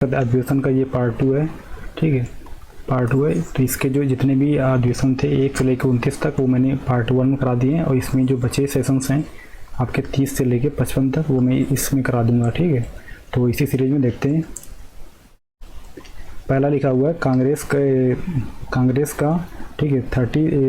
अधिवेशन का ये पार्ट 2 है, ठीक है, पार्ट 2 है। तो इसके जो जितने भी अधिवेशन थे 1 से लेकर 29 तक वो मैंने पार्ट 1 में करा दिए हैं, और इसमें जो बचे सेशंस हैं आपके 30 से लेकर 55 तक वो मैं इसमें करा दूंगा, ठीक है। तो इसी सीरीज में देखते हैं। पहला लिखा हुआ है कांग्रेस का, ठीक है,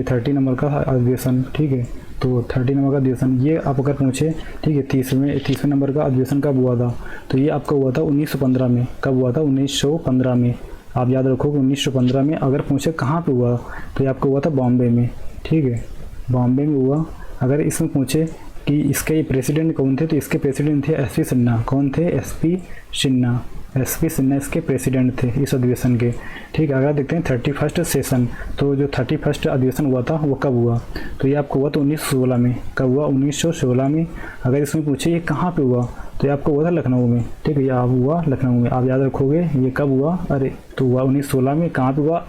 30 नंबर का अधिवेशन, ठीक है। तो 30 नंबर का अधिवेशन ये आप अगर पूछे, ठीक है, 30वें नंबर का अधिवेशन कब हुआ था, तो ये आपका हुआ था 1915 में। कब हुआ था? 1915 में। आप याद रखोगे 1915 में। अगर पूछे कहाँ पे हुआ, तो ये आपका हुआ था बॉम्बे में, ठीक है, बॉम्बे में हुआ। अगर इसमें पूछे कि इसके प्रेसिडेंट कौन थे, तो इसके प्रेसिडेंट थे एसपी सिन्हा। कौन थे? एसपी सिन्हा इसके प्रेसिडेंट थे इस अधिवेशन के, ठीक है। अगर देखते हैं 31st सेशन, तो जो 31st अधिवेशन हुआ था वो कब हुआ, तो ये आपको हुआ था 1916 में। कब हुआ? 1916 में। अगर इसमें पूछे ये कहाँ पे हुआ, तो ये आपको हुआ था लखनऊ में, ठीक है, ये आप हुआ लखनऊ में। आप याद रखोगे ये कब हुआ, अरे तो हुआ 1916 में। कहाँ पे हुआ?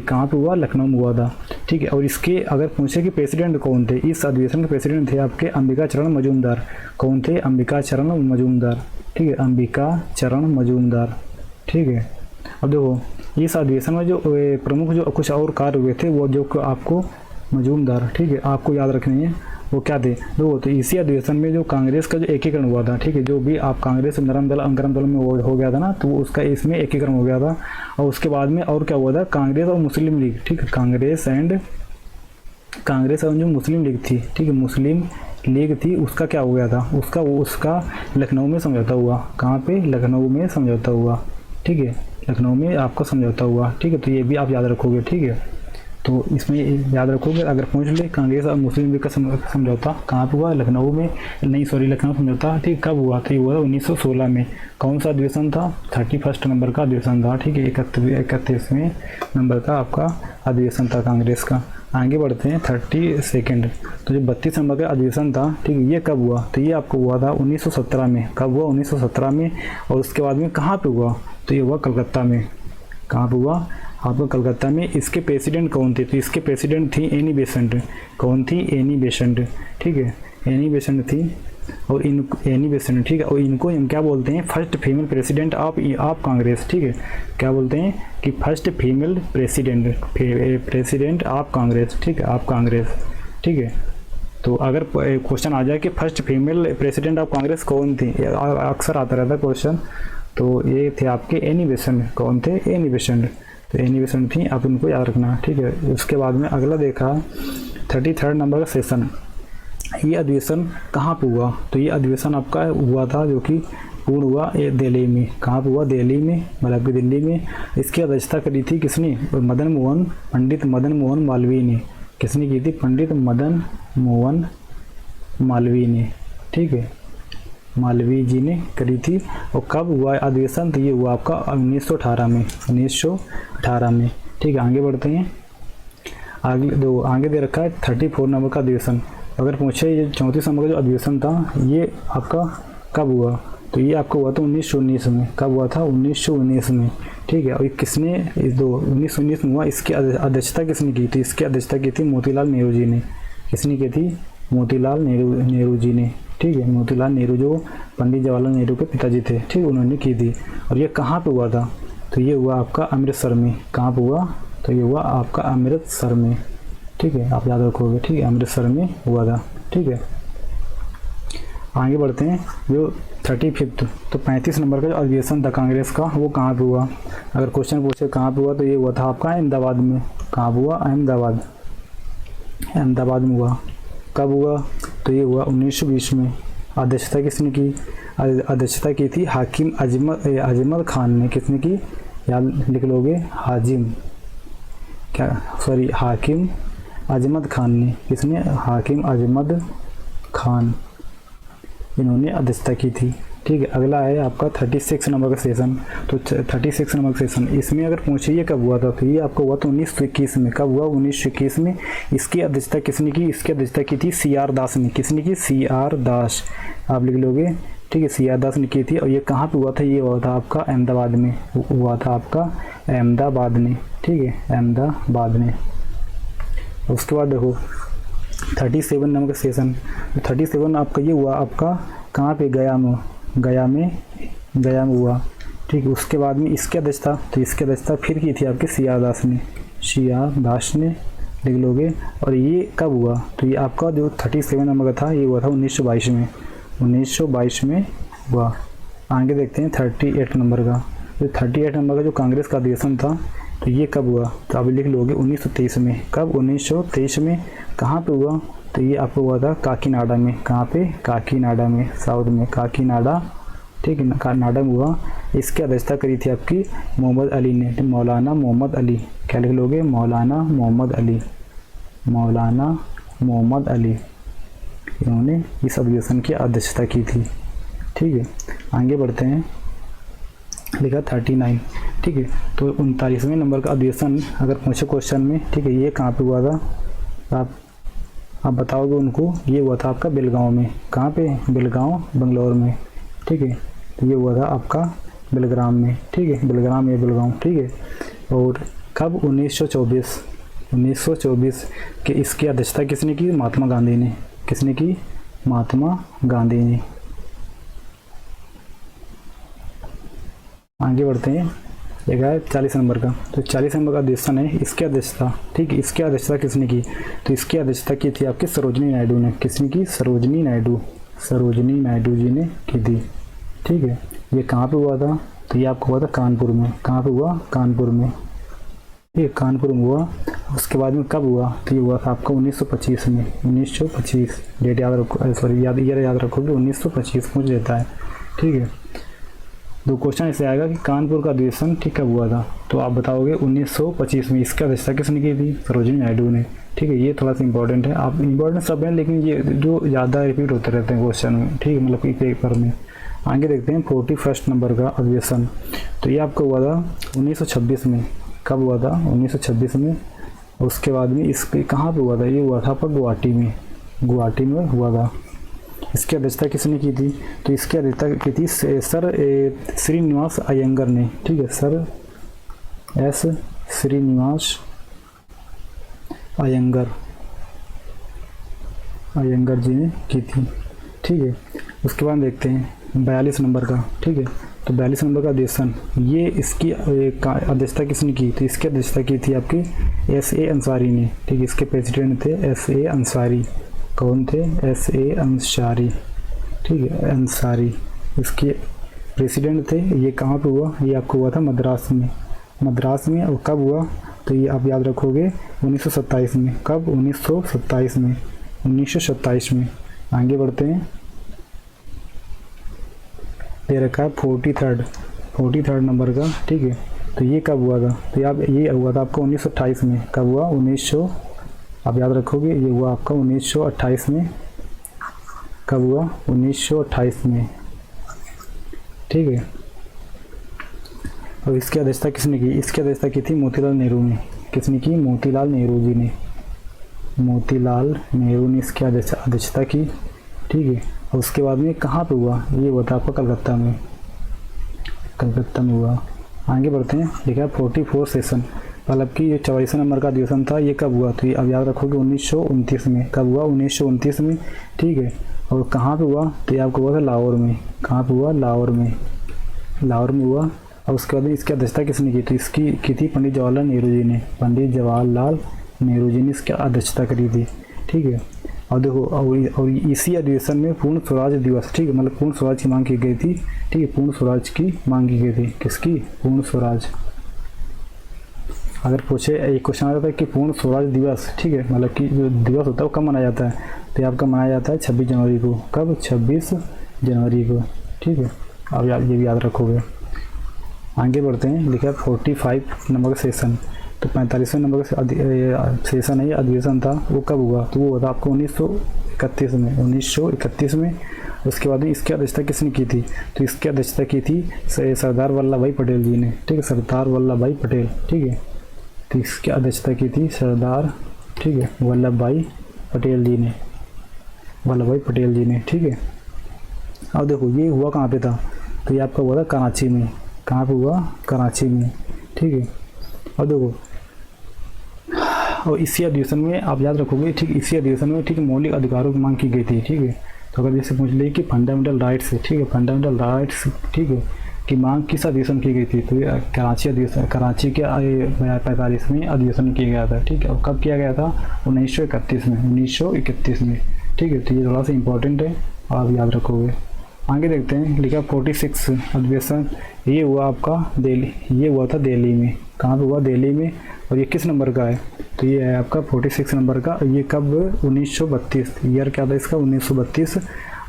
कहाँ पे हुआ? लखनऊ में हुआ था, ठीक है। और इसके अगर पूछे कि प्रेसिडेंट कौन थे, इस अधिवेशन के प्रेसिडेंट थे आपके अंबिका चरण मजूमदार। कौन थे? अंबिका चरण मजूमदार, ठीक है, अंबिका चरण मजूमदार, ठीक है। अब देखो इस अधिवेशन में जो प्रमुख जो कुछ और कार्य हुए थे वो जो आपको मजूमदार, ठीक है, आपको याद रखनी है वो क्या थे। देखो तो इसी अधिवेशन में जो कांग्रेस का जो एकीकरण हुआ था, ठीक है, जो भी आप कांग्रेस नरम दल अंकरम दल में हो गया था ना, तो उसका इसमें एकीकरण हो गया था। और उसके बाद में और क्या हुआ था, कांग्रेस और मुस्लिम लीग, ठीक है, कांग्रेस और जो मुस्लिम लीग थी, ठीक है, मुस्लिम लीग थी, उसका क्या हो गया था, उसका लखनऊ में समझौता हुआ। कहाँ पे? लखनऊ में समझौता हुआ, ठीक है, लखनऊ में आपका समझौता हुआ, ठीक है। तो ये भी आप याद रखोगे, ठीक है। तो इसमें याद रखोगे, अगर पूछ ले कांग्रेस और मुस्लिम लीग का समझौता कहाँ पे हुआ? लखनऊ में, नहीं सॉरी, लखनऊ समझौता, ठीक, कब हुआ था? ये हुआ था 1916 में। कौन सा अधिवेशन था? 31st नंबर का अधिवेशन था, ठीक है, 31वें नंबर का आपका अधिवेशन था कांग्रेस का। आगे बढ़ते हैं 32nd। तो जो 32 नंबर का अधिवेशन था, ठीक है, ये कब हुआ, तो ये आपको हुआ था 1917 में। कब हुआ? 1917 में। और उसके बाद में कहाँ पे हुआ, तो ये हुआ कलकत्ता में। कहाँ पे हुआ? आपको कलकत्ता में। इसके प्रेसिडेंट कौन थे, तो इसके प्रेसिडेंट थी एनी बेसेंट। कौन थी? एनी बेसेंट, ठीक है, एनी बेसेंट थी। और एनी बेसेंट, ठीक है, और इनको हम क्या बोलते हैं? First female president of Congress, ठीक है, क्या बोलते हैं कि first female president of Congress, ठीक है, आप कांग्रेस, ठीक है। तो अगर क्वेश्चन आ जाए कि first female president of Congress कौन थी, अक्सर आता रहता है क्वेश्चन, तो ये थे आपके एनी बेसेंट। कौन थे? Annie Besant. तो एनी बेसेंट थी, आप इनको याद रखना, ठीक है। उसके बाद में अगला देखा 33rd नंबर का सेशन। ये अधिवेशन कहाँ पे हुआ, तो ये अधिवेशन आपका हुआ था जो कि पूर्ण हुआ ये दिल्ली में। कहाँ पे हुआ? दिल्ली में, मतलब कि दिल्ली में। इसकी अध्यक्षता करी थी किसने? पंडित मदन मोहन मालवीय ने। किसने की थी? पंडित मदन मोहन मालवीय ने, ठीक है, मालवीय जी ने करी थी। और कब हुआ अधिवेशन, तो ये हुआ आपका 1918 में, 1918 में, ठीक है। आगे बढ़ते हैं। आगे दे रखा है 34 नंबर का अधिवेशन। अगर पूछे ये 34 नंबर का जो अधिवेशन था ये आपका कब हुआ, तो ये आपका हुआ था 1919 में। कब हुआ था? 1919 में, ठीक है। और किसने 1919 में हुआ, इसकी अध्यक्षता किसने की थी? इसकी अध्यक्षता की थी मोतीलाल नेहरू जी ने। किसने की थी? मोतीलाल नेहरू जी ने, ठीक है, मोतीलाल नेहरू जो पंडित जवाहरलाल नेहरू के पिताजी थे, ठीक, उन्होंने की थी। और ये कहाँ पे हुआ था, तो ये हुआ आपका अमृतसर में। कहाँ पे हुआ, तो ये हुआ आपका अमृतसर में, ठीक है, आप याद रखोगे, ठीक है, अमृतसर में हुआ था, ठीक है। आगे बढ़ते हैं जो 35th, तो 35 नंबर का जो अधिवेशन था कांग्रेस का वो कहाँ पे हुआ। अगर क्वेश्चन पूछे कहाँ पे हुआ, तो ये हुआ था आपका अहमदाबाद में। कहाँ हुआ? अहमदाबाद में हुआ। कब हुआ, तो ये हुआ 1920 में। अध्यक्षता किसने की? अध्यक्षता की थी हाकिम अजमत खान ने। किसने की? याद लिख लोगे, हाकिम अजमत खान ने। किसने? हाकिम अजमत खान, इन्होंने अध्यक्षता की थी, ठीक है। अगला है आपका 36 नंबर का सेशन। तो 36 नंबर का सेशन, इसमें अगर पूछे ये कब हुआ था, तो ये आपको हुआ था 1921 में। कब हुआ? 1921 में। इसकी अध्यक्षता किसने की? इसकी अध्यक्षता की थी CR दास ने। किसने की? CR दास, आप लिख लोगे, ठीक है, CR दास ने की थी। और ये कहाँ पे हुआ था? ये हुआ था आपका अहमदाबाद में, हुआ था आपका अहमदाबाद में, ठीक है, अहमदाबाद में। उसके बाद देखो 37 नंबर का सेशन। 37 आपका ये हुआ आपका कहाँ पे? गया में हुआ, ठीक है। उसके बाद में इसकी अध्यक्षता, तो इसकी अध्यक्षता फिर की थी आपके सी आर दास ने, सी आर दास ने लिख लोगे। और ये कब हुआ, तो ये आपका जो 37 नंबर का था ये हुआ था 1922 में, 1922 में हुआ। आगे देखते हैं 38 नंबर का, जो 38 नंबर का जो कांग्रेस का अधिवेशन था तो ये कब हुआ, तो आप लिख लोगे 1923 में। कब, 1923 में। कहाँ पे हुआ, तो ये आपको हुआ था काकीनाडा में। कहाँ पे, काकीनाडा में, साउथ में काकीनाडा, ठीक है, नाडा में हुआ। इसकी अध्यक्षता करी थी आपकी मोहम्मद अली ने, तो मौलाना मोहम्मद अली। क्या लिख लोगे, मौलाना मोहम्मद अली, मौलाना मोहम्मद अली, इन्होंने इस अधिवेशन की अध्यक्षता की थी। ठीक है, आगे बढ़ते हैं। लिखा 39, ठीक है। तो 39वें नंबर का अधिवेशन अगर पूछे क्वेश्चन में, ठीक है, ये कहाँ पे हुआ था, आप बताओगे उनको। ये हुआ था आपका बेलगांव में। कहाँ पे, बेलगांव, बंगलौर में, ठीक है। तो ये हुआ था आपका बेलग्राम में, ठीक है, बेलग्राम या बेलगांव, ठीक है। और कब, 1924 के इसकी अध्यक्षता किसने की, महात्मा गांधी ने। किसने की, महात्मा गांधी ने। आगे बढ़ते हैं। एक है 40 नंबर का, तो 40 नंबर का अधिवेशन है, इसकी अध्यक्षता, ठीक है, इसकी अध्यक्षता किसने की, तो इसकी अध्यक्षता की थी आपकी सरोजनी नायडू ने। किसने की, सरोजनी नायडू, सरोजनी नायडू जी ने की थी। ठीक है, ये कहाँ पे हुआ था, तो ये आपको हुआ था कानपुर में। कहाँ पे हुआ, कानपुर में, ठीक है, कानपुर में हुआ। उसके बाद में कब हुआ, तो ये हुआ था आपका 1925 में, 1925। डेट याद रखो, सॉरी याद रखोगे, 1925 पूछ लेता है। ठीक है, दो क्वेश्चन ऐसे आएगा कि कानपुर का अधिवेशन ठीक कब हुआ था, तो आप बताओगे 1925 में। इसकी अध्यक्षता किसने की थी, सरोजिनी नायडू ने। ठीक है, ये थोड़ा सा इंपॉर्टेंट है, आप इंपॉर्टेंट सब है लेकिन ये जो ज़्यादा रिपीट होते रहते हैं क्वेश्चन में, ठीक है, मतलब कि पेपर में। आगे देखते हैं 41 नंबर का अधिवेशन, तो ये आपका हुआ था 1926 में। कब हुआ था, 1926 में। उसके बाद में इसके कहाँ पे हुआ था, ये हुआ था आपका गुवाहाटी में, गुवाहाटी में हुआ था। इसकी अध्यक्षता किसने की थी, तो इसकी अध्यक्षता की थी सर श्रीनिवास अयंगर ने। ठीक है, सर एस श्रीनिवास अयंगर जी ने की थी। ठीक है, उसके बाद देखते हैं 42 नंबर का। ठीक है, तो 42 नंबर का अधिवेशन, ये इसकी अध्यक्षता किसने की, तो इसकी अध्यक्षता की थी आपकी S.A. अंसारी ने। ठीक है, इसके प्रेसिडेंट थे S.A. अंसारी। कौन थे, S.A. अंसारी। ठीक है, अंसारी इसके प्रेसिडेंट थे। ये कहाँ पे हुआ, ये आपको हुआ था मद्रास में, मद्रास में। और कब हुआ, तो ये आप याद रखोगे 1927 में। कब, 1927 में, 1927 में। आगे बढ़ते हैं, दे रखा है 43rd नंबर का। ठीक है, तो ये कब हुआ था, तो ये हुआ था आपका 1928 में। कब हुआ, 1900, आप याद रखोगे, ये हुआ आपका 1928 में। कब हुआ, 1928 में। ठीक है, और इसकी अध्यक्षता किसने की, इसकी अध्यक्षता की थी मोतीलाल नेहरू ने। किसने की, मोतीलाल नेहरू जी ने, मोतीलाल नेहरू ने इसकी अध्यक्षता की। ठीक है, और उसके बाद में कहाँ पे हुआ, ये हुआ था आपका कलकत्ता में, कलकत्ता में हुआ। आगे बढ़ते हैं, लिखा है 44 सेशन, मतलब कि ये 44 नंबर का अधिवेशन था। ये कब हुआ, तो ये अब याद रखोगे 1929 में। कब हुआ, 1929 में। ठीक है, और कहाँ पे हुआ, तो ये आपको हुआ था लाहौर में। कहाँ पे हुआ, लाहौर में, लाहौर में हुआ। और उसके बाद इसकी अध्यक्षता किसने की, तो इसकी की थी पंडित जवाहरलाल नेहरू जी ने, पंडित जवाहरलाल नेहरू जी ने इसकी अध्यक्षता करी थी। ठीक है, और देखो, और इसी अधिवेशन में पूर्ण स्वराज दिवस, ठीक है, मतलब पूर्ण स्वराज की मांग की गई थी। ठीक है, पूर्ण स्वराज की मांग की गई थी। किसकी, पूर्ण स्वराज। अगर पूछे, एक क्वेश्चन आ जाता है कि पूर्ण स्वराज दिवस, ठीक है, मतलब कि जो दिवस होता है वो कब मनाया जाता है, तो आपका मनाया जाता है 26 जनवरी को। कब, 26 जनवरी को। ठीक है, अब ये भी याद रखोगे। आगे बढ़ते हैं, लिखा है 45 नंबर का सेशन, तो 45वें नंबर का सेशन है, ये अधिवेशन था। वो कब हुआ, तो वो हुआ था आपको 1931 में, 1931 में। उसके बाद में इसकी अध्यक्षता किसने की थी, तो इसकी अध्यक्षता की थी सरदार वल्लभ भाई पटेल जी ने। ठीक है, सरदार वल्लभ भाई पटेल। ठीक है, तो इसकी अध्यक्षता की थी सरदार, ठीक है, वल्लभ भाई पटेल जी ने, वल्लभ भाई पटेल जी ने। ठीक है, अब देखो ये हुआ कहाँ पे था, तो ये आपका हुआ था कराची में। कहाँ पे हुआ, कराची में। ठीक है, और देखो, और इसी अधिवेशन में आप याद रखोगे, ठीक, इसी अधिवेशन में, ठीक, मौलिक अधिकारों की मांग की गई थी। ठीक है, तो अगर जैसे पूछ ले कि फंडामेंटल राइट्स, ठीक है, फंडामेंटल राइट्स, ठीक है, की मांग किस अधिवेशन की गई थी? तो ये कराची अधिवेशन, कराची के 45वें अधिवेशन किया गया था। ठीक है, और कब किया गया था? 1931 में, 1931 में। ठीक है, तो ये थोड़ा सा इंपॉर्टेंट है, आप याद रखोगे। आगे देखते हैं, लिखा 46 अधिवेशन, ये हुआ आपका दिल्ली, ये हुआ था दिल्ली में। कहाँ पे हुआ? दिल्ली में। और ये किस नंबर का है? तो ये है आपका 46 नंबर का। ये कब? 1932। ईयर क्या था इसका? 1932।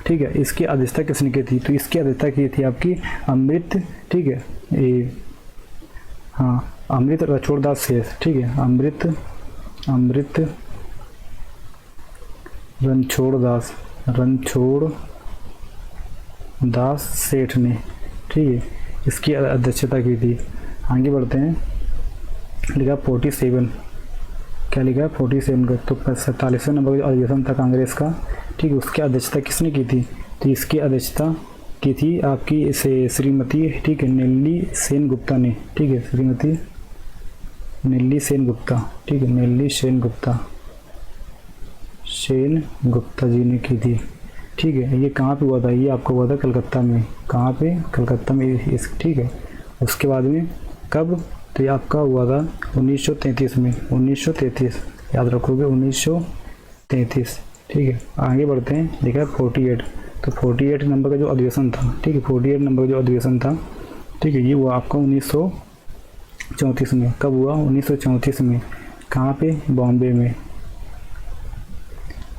ठीक है, इसकी अध्यक्षता किसने की थी? तो इसकी अध्यक्षता की थी आपकी अमृत, ठीक है, ये हाँ, अमृत रणछोड़दास सेठ। ठीक है, अमृत रणछोड़दास सेठ ने, ठीक है, इसकी अध्यक्षता की थी। आगे बढ़ते हैं, लिखा 47, क्या लिखा है? 47 का। तो 47वें नंबर का अधिवेशन था कांग्रेस का। ठीक है, उसकी अध्यक्षता किसने की थी? तो इसकी अध्यक्षता की थी आपकी से श्रीमती, ठीक है, नेल्ली सेन गुप्ता ने। ठीक है, श्रीमती नेल्ली सेन गुप्ता, ठीक है, नेल्ली सेन गुप्ता जी ने की थी। ठीक है, ये कहाँ पे हुआ था? ये आपका हुआ था कलकत्ता में। कहाँ पे? कलकत्ता में। इस ठीक है, उसके बाद में कब? तो ये आपका हुआ था 1933 में। 1933 याद रखोगे, 1933। ठीक है, आगे बढ़ते हैं, देखा है 48। तो 48 नंबर का जो अधिवेशन था, ठीक है, 48 नंबर का जो अधिवेशन था, ठीक है, ये हुआ आपका 1934 में। कब हुआ? 1934 में। कहाँ पे? बॉम्बे में।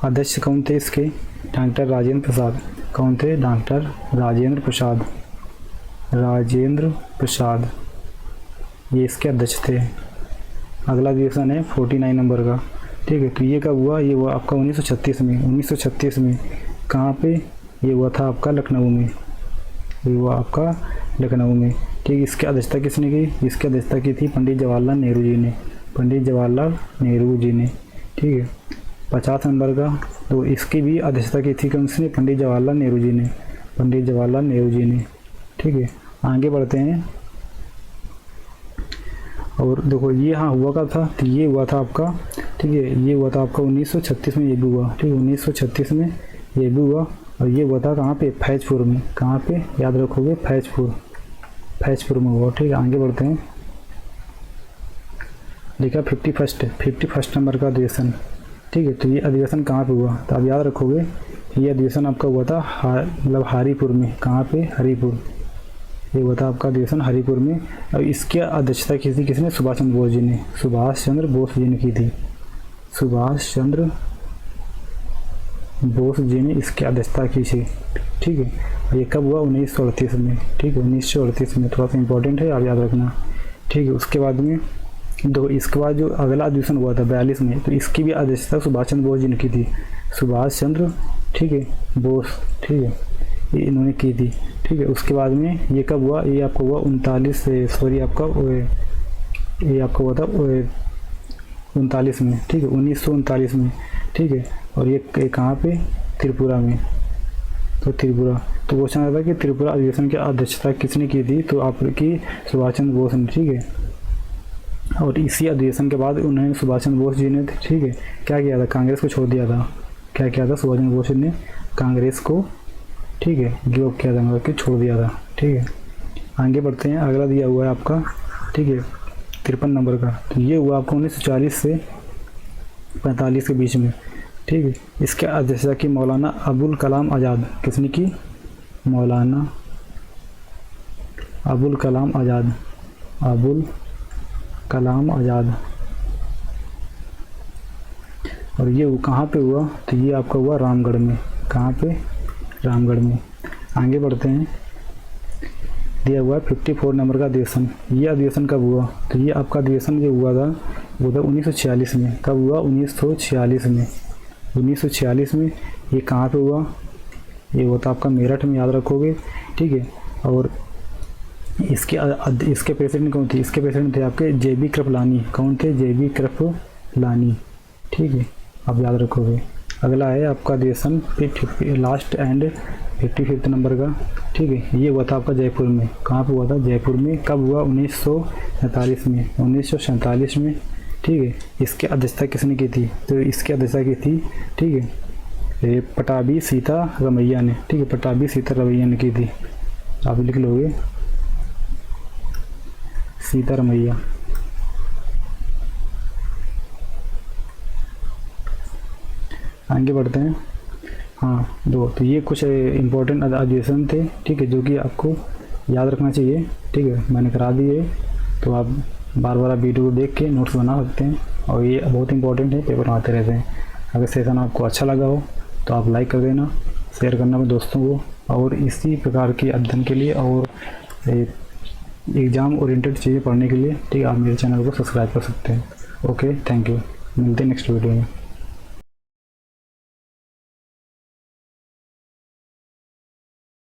अध्यक्ष कौन थे इसके? डॉक्टर राजेंद्र प्रसाद। कौन थे? डॉक्टर राजेंद्र प्रसाद, ये इसके अध्यक्ष थे। अगला अधिवेशन है 49 नंबर का। ठीक है, तो ये कब हुआ? ये हुआ आपका 1936 में। 1936 में। कहाँ पे? ये हुआ था आपका लखनऊ में। ये हुआ आपका लखनऊ में। ठीक है, इसकी अध्यक्षता किसने की? इसकी अध्यक्षता की थी पंडित जवाहरलाल नेहरू जी ने। ठीक है, 50 नंबर का। तो इसकी भी अध्यक्षता की थी किसने? पंडित जवाहरलाल नेहरू जी ने। ठीक है, आगे बढ़ते हैं, और देखो ये हाँ हुआ का था, तो ये हुआ था आपका, ठीक है, ये हुआ था आपका 1936 में। ये भी हुआ, ठीक है, 1936 में ये भी हुआ। और ये हुआ था कहाँ पे? फैजपुर में। कहाँ पे? याद रखोगे, फैजपुर में हुआ। ठीक है, आगे बढ़ते हैं, लिखा 51 नंबर का अधिवेशन। ठीक है, तो ये अधिवेशन कहाँ पे हुआ? तो आप याद रखोगे, ये अधिवेशन आपका हुआ था मतलब हरिपुर में। कहाँ पे? हरिपुर। ये हुआ था आपका अधिवेशन हरिपुर में। और इसकी अध्यक्षता की थी किसने? सुभाष चंद्र बोस जी ने की थी। सुभाष चंद्र बोस जी ने इसकी अध्यक्षता की थी। ठीक है, और ये कब हुआ? 1938 में। ठीक है, 1938 में। थोड़ा सा इंपॉर्टेंट है, आप याद रखना। ठीक है, उसके बाद में इसके बाद जो अगला अधिवेशन हुआ था 42 में, तो इसकी भी अध्यक्षता सुभाष चंद्र बोस जी ने की थी। सुभाष चंद्र, ठीक है, बोस, ठीक है, ये इन्होंने की थी। ठीक है, उसके बाद में ये कब हुआ? ये आपका हुआ 39 सॉरी आपका ये आपका हुआ था 39 में। ठीक है, 1939 में। ठीक है, और ये कहाँ पे? त्रिपुरा में। तो त्रिपुरा, तो क्वेश्चन आता है कि त्रिपुरा अधिवेशन की अध्यक्षता किसने की थी? तो आपकी सुभाष चंद्र बोस ने। ठीक है, और इसी अधिवेशन के बाद उन्होंने सुभाष चंद्र बोस जी ने, ठीक है, क्या किया था? कांग्रेस को छोड़ दिया था। क्या किया था? सुभाष चंद्र बोस ने कांग्रेस को, ठीक है, गिव अप किया था, मतलब कि छोड़ दिया था। ठीक है, आगे बढ़ते हैं, अगला दिया हुआ है आपका, ठीक है, 53 नंबर का। तो ये हुआ आपको 1940 से 45 के बीच में। ठीक है, इसके अध्यक्षता की मौलाना अबुल कलाम आज़ाद। किसने की? मौलाना अबुल कलाम आज़ाद। और ये कहाँ पे हुआ? तो ये आपका हुआ रामगढ़ में। कहाँ पे? रामगढ़ में। आगे बढ़ते हैं, दिया हुआ है 54 नंबर का अधिवेशन। ये अधिवेशन कब हुआ? तो ये आपका अधिवेशन जो हुआ था वो था 1946 में। कब हुआ? 1946 में। 1946 में। ये कहाँ पे हुआ? ये हुआ था आपका मेरठ में, याद रखोगे। ठीक है, और इसके प्रेसिडेंट कौन थे? इसके प्रेसिडेंट थे आपके JB कृपलानी। कौन थे? JB कृपलानी। ठीक है, आप याद रखोगे। अगला है आपका अधिवेशन लास्ट एंड 55 नंबर का। ठीक है, ये हुआ था आपका जयपुर में। कहाँ पे हुआ था? जयपुर में। कब हुआ? 1947 में। 1947 में। ठीक है, इसकी अध्यक्षता किसने की थी? तो इसकी अध्यक्षता की थी, ठीक है, पटाभी सीता रमैया ने। ठीक है, पटाभी सीता रमैया ने की थी। आप लिख लोगे, सीतारमैया। आगे बढ़ते हैं। हाँ दो, तो ये कुछ इम्पोर्टेंट अधिवेशन थे, ठीक है, जो कि आपको याद रखना चाहिए, ठीक है, मैंने करा दिए। तो आप बार बार वीडियो को देख के नोट्स बना सकते हैं, और ये बहुत इंपॉर्टेंट है, पेपर आते रहते हैं। अगर सेशन आपको अच्छा लगा हो तो आप लाइक कर देना, शेयर करना अपने दोस्तों को, और इसी प्रकार के अध्ययन के लिए और एग्ज़ाम ओरिएंटेड चीज़ें पढ़ने के लिए, ठीक है, आप मेरे चैनल को सब्सक्राइब कर सकते हैं। ओके, थैंक यू, मिलते हैं नेक्स्ट वीडियो में।